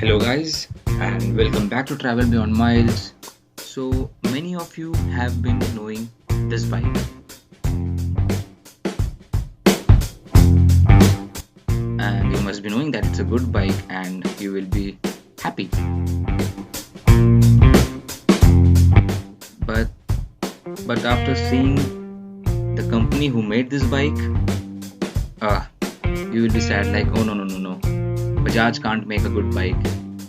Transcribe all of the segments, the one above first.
Hello, guys, and welcome back to Travel Beyond Miles. So, many of you have been knowing this bike, and you must be knowing that it's a good bike and you will be happy. But, but after seeing the company who made this bike, uh, you will be sad like, oh no, no, no, no. Bajaj can't make a good bike.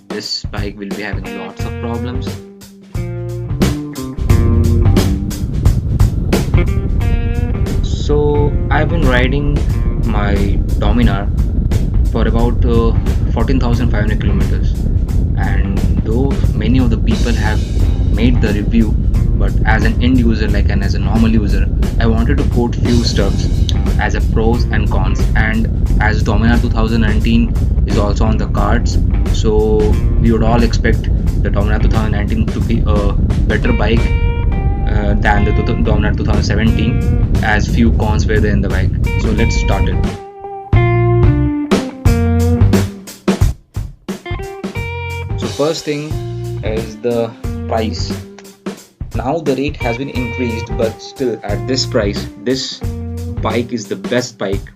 This bike will be having lots of problems. So I've been riding my Dominar for about 14,500 kilometers, and though many of the people have made the review, but as an end user, like and as a normal user, I wanted to quote few stuffs as a pros and cons. And as Dominar 2019 is also on the cards, so we would all expect the Dominar 2019 to be a better bike than the Dominar 2017, as few cons were there in the bike. So let's start it. So first thing is the price. Now the rate has been increased, but still at this price, this bike is the best bike.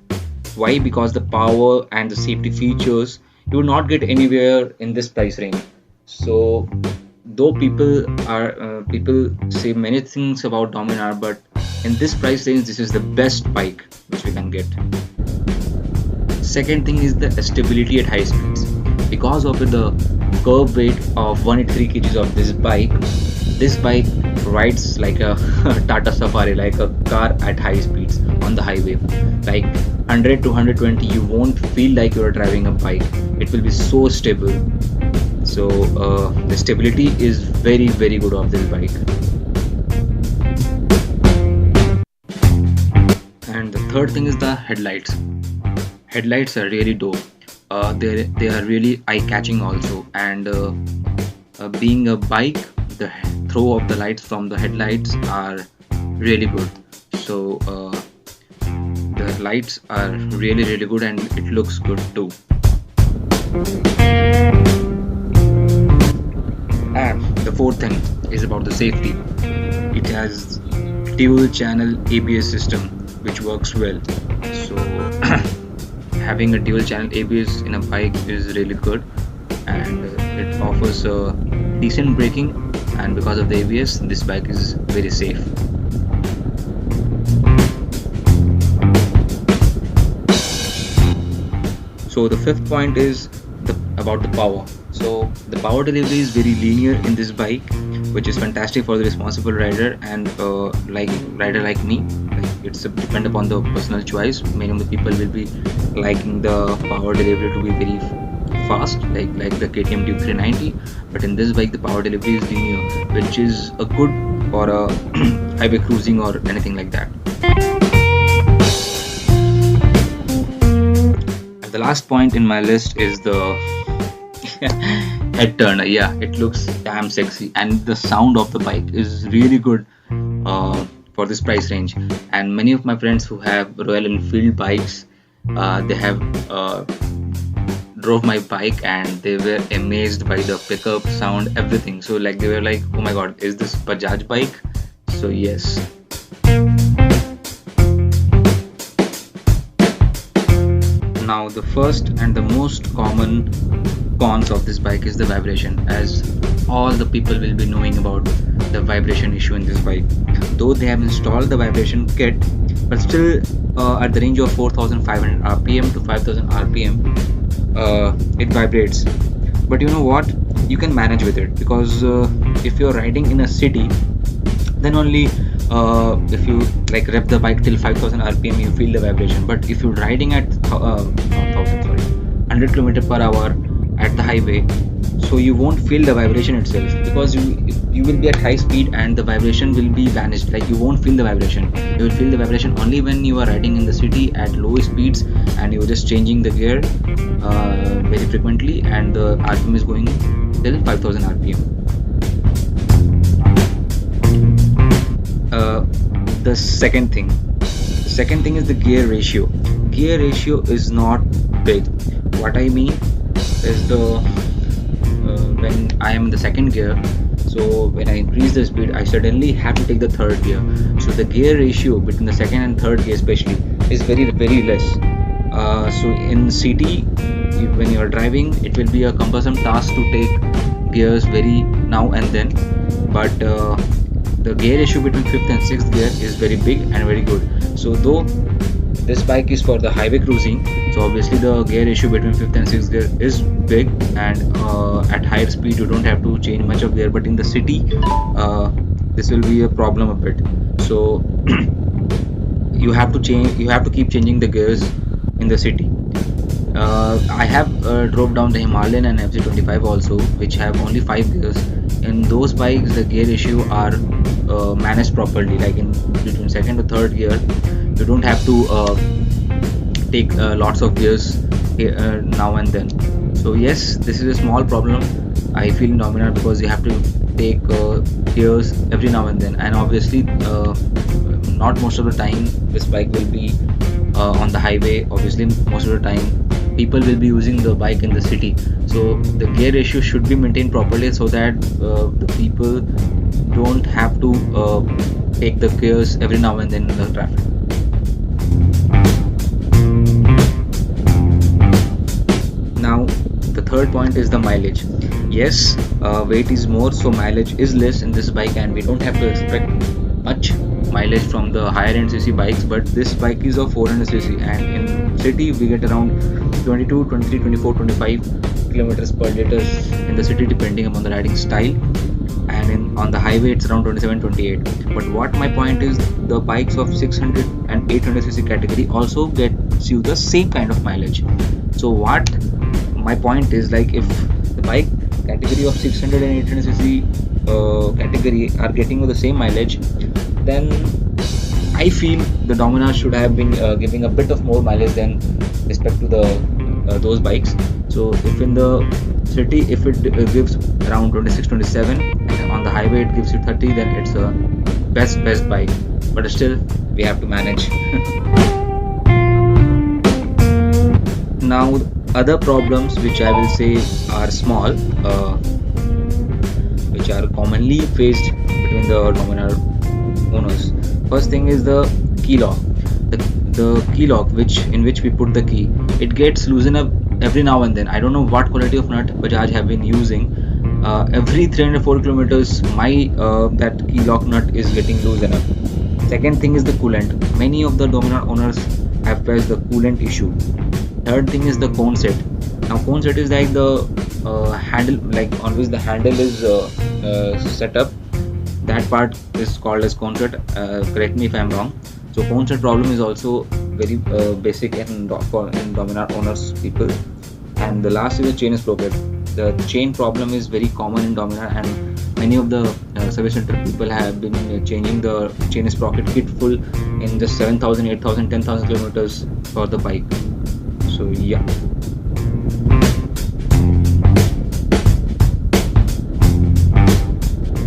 Why? Because the power and the safety features you will not get anywhere in this price range. So though people say many things about Dominar, but in this price range, this is the best bike which we can get. Second thing is the stability at high speeds. Because of the curb weight of 183 kgs of this bike rides like a Tata Safari, like a car at high speeds on the highway. Like 100 to 120, you won't feel like you're driving a bike. It will be so stable. So the stability is very good of this bike. And the third thing is the headlights. Headlights are really dope. They are really eye-catching also, and being a bike, the throw of the lights from the headlights are really good. So the lights are really good, and it looks good too. And the fourth thing is about the safety. It has dual channel ABS system which works well. So having a dual channel ABS in a bike is really good, and it offers a decent braking, and because of the ABS, this bike is very safe. So the fifth point is about the power. So the power delivery is very linear in this bike, which is fantastic for the responsible rider and like rider like me. Like it's depend upon the personal choice. Many of the people will be liking the power delivery to be very fast, like the KTM Duke 390. But in this bike, the power delivery is linear, which is a good for a highway cruising or anything like that. And the last point in my list is the head turner. Yeah, it looks damn sexy, and the sound of the bike is really good for this price range. And many of my friends who have Royal Enfield bikes, they have drove my bike and they were amazed by the pickup sound, everything. So like they were like, oh my god, is this Bajaj bike? So yes. Now the first and the most common cons of this bike is the vibration, as all the people will be knowing about the vibration issue in this bike. Though they have installed the vibration kit, but still at the range of 4500 rpm to 5000 rpm it vibrates. But you know what, you can manage with it, because if you're riding in a city, then only if you like rev the bike till 5000 rpm you feel the vibration. But if you're riding at not 1000 sorry 100 km per hour at the highway, so you won't feel the vibration itself, because you will be at high speed and the vibration will be vanished. Like you won't feel the vibration. You will feel the vibration only when you are riding in the city at low speeds and you're just changing the gear very frequently, and the rpm is going till 5000 rpm. The second thing is the gear ratio. Gear ratio is not big. What I mean is the when I am in the second gear, so when I increase the speed, I suddenly have to take the third gear. So the gear ratio between the second and third gear especially is very less. So in city, when you are driving, it will be a cumbersome task to take gears very now and then, but the gear ratio between fifth and sixth gear is very big and very good. So though this bike is for the highway cruising, so obviously the gear ratio between fifth and sixth gear is big, and at higher speed you don't have to change much of gear, but in the city this will be a problem a bit. So you have to keep changing the gears in the city. I have drove down the Himalayan and FC25 also, which have only 5 gears. In those bikes, the gear ratio are managed properly. Like in between second to third gear, you don't have to take lots of gears now and then. So yes, this is a small problem I feel in Dominar, because you have to take gears every now and then, and obviously not most of the time this bike will be on the highway. Obviously most of the time people will be using the bike in the city, so the gear ratio should be maintained properly, so that the people don't have to take the gears every now and then in the traffic. Now the third point is the mileage. Yes, weight is more, so mileage is less in this bike, and we don't have to expect much mileage from the higher end cc bikes, but this bike is of 400cc, and in city we get around 22, 23, 24, 25 kilometers per liter in the city, depending upon the riding style, and on the highway it's around 27, 28. But what my point is, the bikes of 600 and 800cc category also gets you the same kind of mileage. So what my point is, like, if the bike category of 600 and 800cc category are getting you the same mileage, then I feel the Dominar should have been giving a bit of more mileage than respect to the those bikes. So if in the city, if it gives around 26, 27, and on the highway it gives you 30, then it's a best bike. But still we have to manage. Now other problems which I will say are small, which are commonly faced between the Dominar owners. First thing is the key lock. The key lock, in which we put the key, it gets loosened up every now and then. I don't know what quality of nut Bajaj have been using. Every 304 kilometers, my that key lock nut is getting loosened up. Second thing is the coolant. Many of the Dominar owners have faced the coolant issue. Third thing is the cone set. Now cone set is like the handle, like on which the handle is set up. That part is called as cone set. Correct me if I am wrong. So cone set problem is also very basic in Dominar owners people. And the last is the chain sprocket. The chain problem is very common in Dominar, and many of the service center people have been changing the chain sprocket kit full in just 7,000, 8,000, 10,000 kilometers for the bike. So yeah.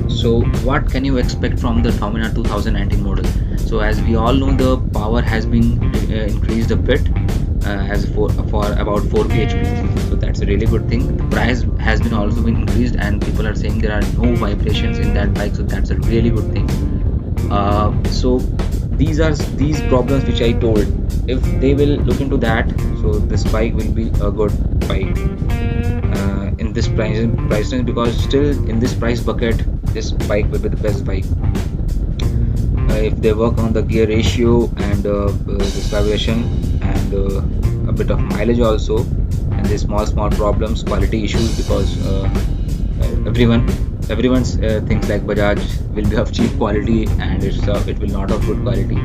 So what can you expect from the Dominar 2019 model? So as we all know, the power has been increased a bit, as for about 4 bhp. So that's a really good thing. The price has been also been increased, and people are saying there are no vibrations in that bike. So that's a really good thing. So these problems which I told, if they will look into that, so this bike will be a good bike in this price range, because still in this price bucket, this bike will be the best bike. If they work on the gear ratio and this vibration and a bit of mileage also, and the small problems, quality issues, because everyone's thinks like Bajaj will be of cheap quality, and it will not of good quality.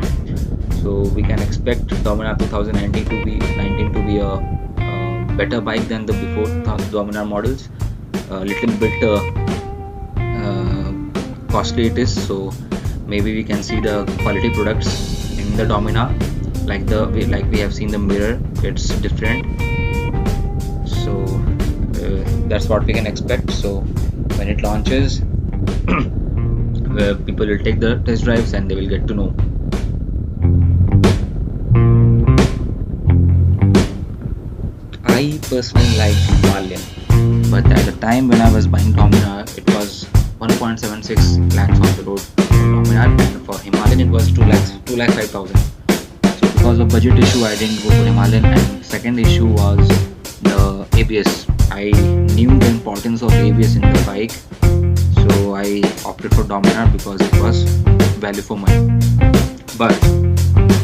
So we can expect Dominar 2019 to be a better bike than the before Dominar models. A little bit costly it is, so maybe we can see the quality products in the Dominar, like we have seen the mirror, it's different. So that's what we can expect. So when it launches, people will take the test drives and they will get to know. I personally like Himalayan, but at the time when I was buying Dominar, it was 1.76 lakhs on the road for Dominar, and for Himalayan it was 2 lakhs, 2 lakh 5,000. So because of budget issue, I didn't go for Himalayan, and second issue was the ABS. I knew the importance of ABS in the bike, so I opted for Dominar because it was value for money. But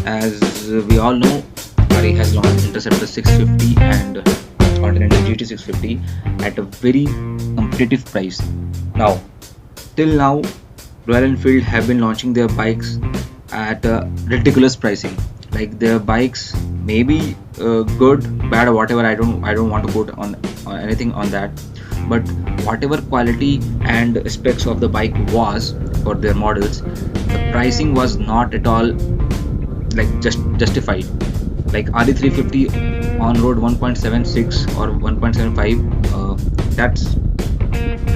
as we all know, Ari has launched Interceptor 650 and Continental GT 650 at a very competitive price. Now, till now, Royal Enfield have been launching their bikes at a ridiculous pricing. Like their bikes may be good, bad, or whatever. I don't want to quote on anything on that. But whatever quality and specs of the bike was for their models, the pricing was not at all like just justified. Like RE350 on road 1.76 or 1.75, that's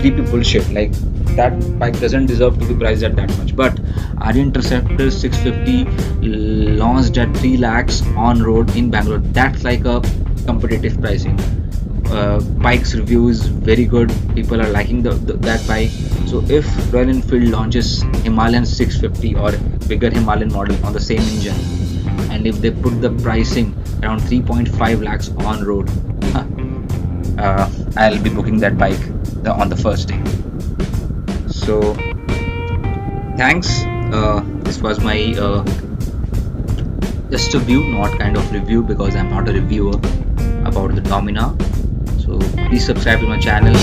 creepy bullshit. Like that bike doesn't deserve to be priced at that much. But RE Interceptor 650 launched at 3 lakhs on road in Bangalore. That's like a competitive pricing. Bike's review is very good. People are liking that bike. So if Royal Enfield launches Himalayan 650 or bigger Himalayan model on the same engine, and if they put the pricing around 3.5 lakhs on road, I'll be booking that bike on the first day. So thanks. This was my just a view, not kind of review, because I'm not a reviewer about the Dominar. So please subscribe to my channel.